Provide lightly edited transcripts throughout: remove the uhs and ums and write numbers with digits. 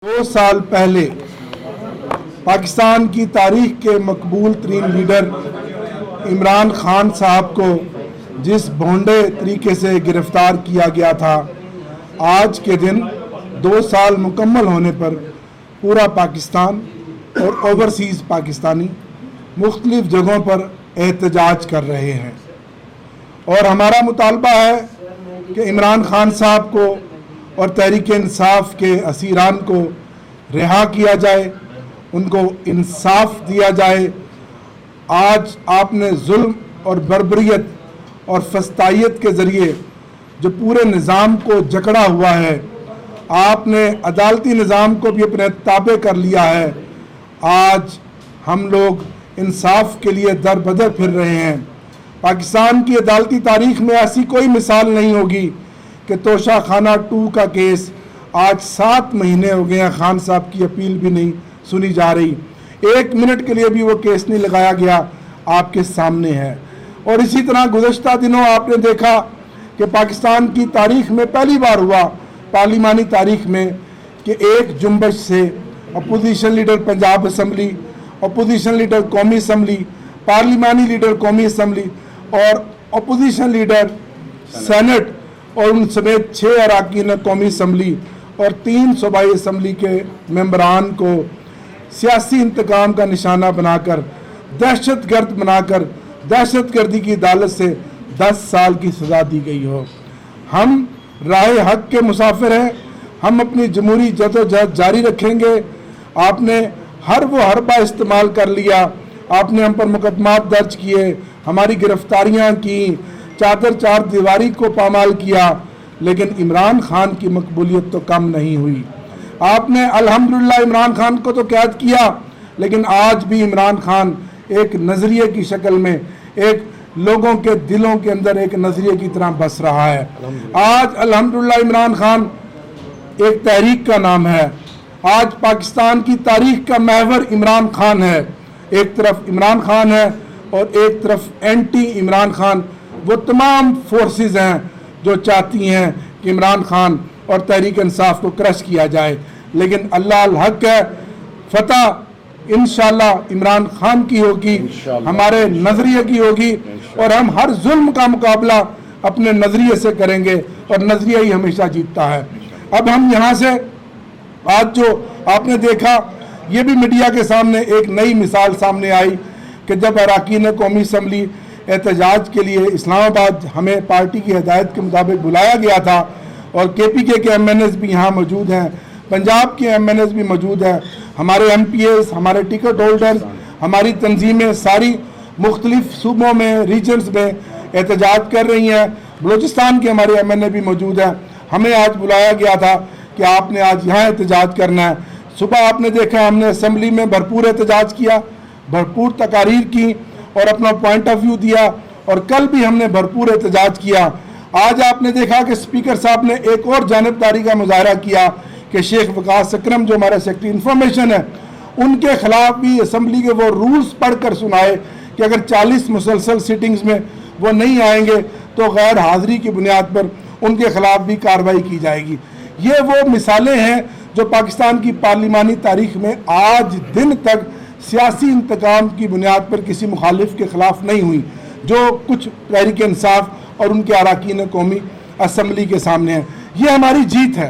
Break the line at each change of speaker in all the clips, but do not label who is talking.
2 साल पहले पाकिस्तान की तारीख के मकबूल तरीन लीडर इमरान खान साहब को जिस भोंडे तरीके से गिरफ्तार किया गया था, आज के दिन 2 साल मुकम्मल होने पर पूरा पाकिस्तान और ओवरसीज़ पाकिस्तानी मुख्तलिफ जगहों पर एहतजाज कर रहे हैं। और हमारा मुतालबा है कि इमरान खान साहब को और तहरीक इंसाफ के असीरान को रिहा किया जाए, उनको इंसाफ दिया जाए। आज आपने जुल्म और बर्बरियत और फस्तायत के ज़रिए जो पूरे निज़ाम को जकड़ा हुआ है, आपने अदालती निज़ाम को भी अपने ताबे कर लिया है। आज हम लोग इंसाफ के लिए दर बदर फिर रहे हैं। पाकिस्तान की अदालती तारीख में ऐसी कोई मिसाल नहीं होगी कि तोशा खाना 2 का केस आज 7 महीने हो गए हैं, खान साहब की अपील भी नहीं सुनी जा रही, 1 मिनट के लिए भी वो केस नहीं लगाया गया, आपके सामने है। और इसी तरह गुज़श्ता दिनों आपने देखा कि पाकिस्तान की तारीख में पहली बार हुआ, पार्लिमानी तारीख में, कि एक जुम्बश से opposition leader Punjab assembly, opposition leader कौमी असम्बली, पार्लिमानी लीडर कौमी असम्बली और अपोजिशन लीडर सेनेट और उन समेत 6 अरकान कौमी असम्बली और 3 सूबाई असम्बली के मेंबरान को सियासी इंतकाम का निशाना बनाकर, दहशतगर्द बनाकर, दहशतगर्दी की अदालत से 10 साल की सज़ा दी गई हो। हम राह हक के मुसाफिर हैं, हम अपनी जमहूरी जदोजहद जारी रखेंगे। आपने हर वो हरबा इस्तेमाल कर लिया, आपने हम पर मुकदमात दर्ज किए, हमारी गिरफ्तारियां की, चादर चार दीवारी को पामाल किया, लेकिन इमरान खान की मकबूलियत तो कम नहीं हुई। आपने अल्हम्दुलिल्लाह इमरान खान को तो कैद किया, लेकिन आज भी इमरान खान एक नज़रिए की शक्ल में, एक लोगों के दिलों के अंदर एक नज़रिए की तरह बस रहा है। आज अल्हम्दुलिल्लाह इमरान खान एक तहरीक का नाम है। आज पाकिस्तान की तारीख का महवर इमरान खान है। एक तरफ इमरान खान है और एक तरफ एंटी इमरान खान, वो तमाम फोर्सेस हैं जो चाहती हैं कि इमरान खान और तहरीक इंसाफ को क्रश किया जाए। लेकिन अल्लाह अल हक है, फतह इंशाअल्लाह इमरान खान की होगी, हमारे नज़रिए की होगी, और हम हर जुल्म का मुकाबला अपने नज़रिए से करेंगे और नज़रिया ही हमेशा जीतता है। अब हम यहाँ से आज जो आपने देखा, ये भी मीडिया के सामने एक नई मिसाल सामने आई कि जब अरकान कौमी असम्बली एहतजाज के लिए इस्लामाबाद हमें पार्टी की हिदायत के मुताबिक बुलाया गया था और KPK के MNAs भी यहाँ मौजूद हैं, पंजाब के MNAs भी मौजूद हैं, हमारे MPAs, हमारे टिकट होल्डर्स, हमारी तंजीमें सारी मुख्तलिफ सूबों में, रीजन्स में एहतजाज कर रही हैं। बलूचिस्तान के हमारे MNA भी मौजूद हैं। हमें आज बुलाया गया था कि आपने आज यहाँ एहतजाज करना है। सुबह आपने देखा हमने असम्बली में भरपूर एहतजाज किया, भरपूर तकारीर की और अपना पॉइंट ऑफ व्यू दिया, और कल भी हमने भरपूर एहतजाज किया। आज आपने देखा कि स्पीकर साहब ने एक और जानबदारी का मुजाहरा किया कि शेख वकास अकरम जो हमारे सेक्रेटरी इंफॉर्मेशन है, उनके खिलाफ भी असम्बली के वो रूल्स पढ़ कर सुनाए कि अगर 40 मुसलसल सिटिंग्स में वो नहीं आएंगे तो गैर हाज़िरी की बुनियाद पर उनके खिलाफ भी कार्रवाई की जाएगी। ये वो मिसालें हैं जो पाकिस्तान की पार्लिमानी तारीख में आज दिन तक सियासी इंतकाम की बुनियाद पर किसी मुखालिफ के ख़िलाफ़ नहीं हुई, जो कुछ तहरीक इंसाफ और उनके अरकान कौमी असम्बली के सामने है। ये हमारी जीत है,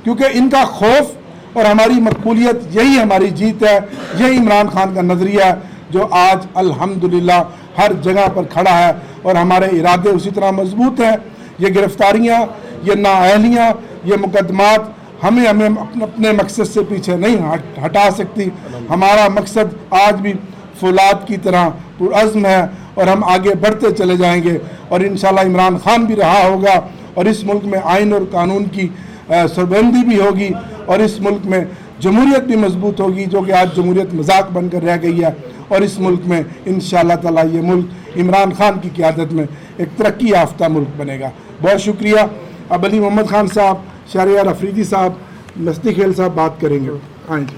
क्योंकि इनका खौफ और हमारी मकबूलियत, यही हमारी जीत है। यही इमरान खान का नज़रिया है जो आज अल्हम्दुलिल्लाह हर जगह पर खड़ा है, और हमारे इरादे उसी तरह मजबूत हैं। ये गिरफ्तारियाँ, ये नाअहलियाँ, ये मुकदमात हमें अपने मकसद से पीछे नहीं हटा सकती। हमारा मकसद आज भी फौलाद की तरह पुरअज़्म है और हम आगे बढ़ते चले जाएंगे, और इंशाअल्लाह इमरान खान भी रहा होगा, और इस मुल्क में आइन और कानून की सरबंदी भी होगी, और इस मुल्क में जमहूरियत भी मजबूत होगी, जो कि आज जमहूरियत मजाक बनकर रह गई है। और इस मुल्क में इंशाअल्लाह ताला ये मुल्क इमरान खान की क़यादत में एक तरक्की याफ्ता मुल्क बनेगा। बहुत शुक्रिया। अब अली मोहम्मद खान साहब, शहरयार अफरीदी साहब, मस्ती खेल साहब बात करेंगे। हाँ जी।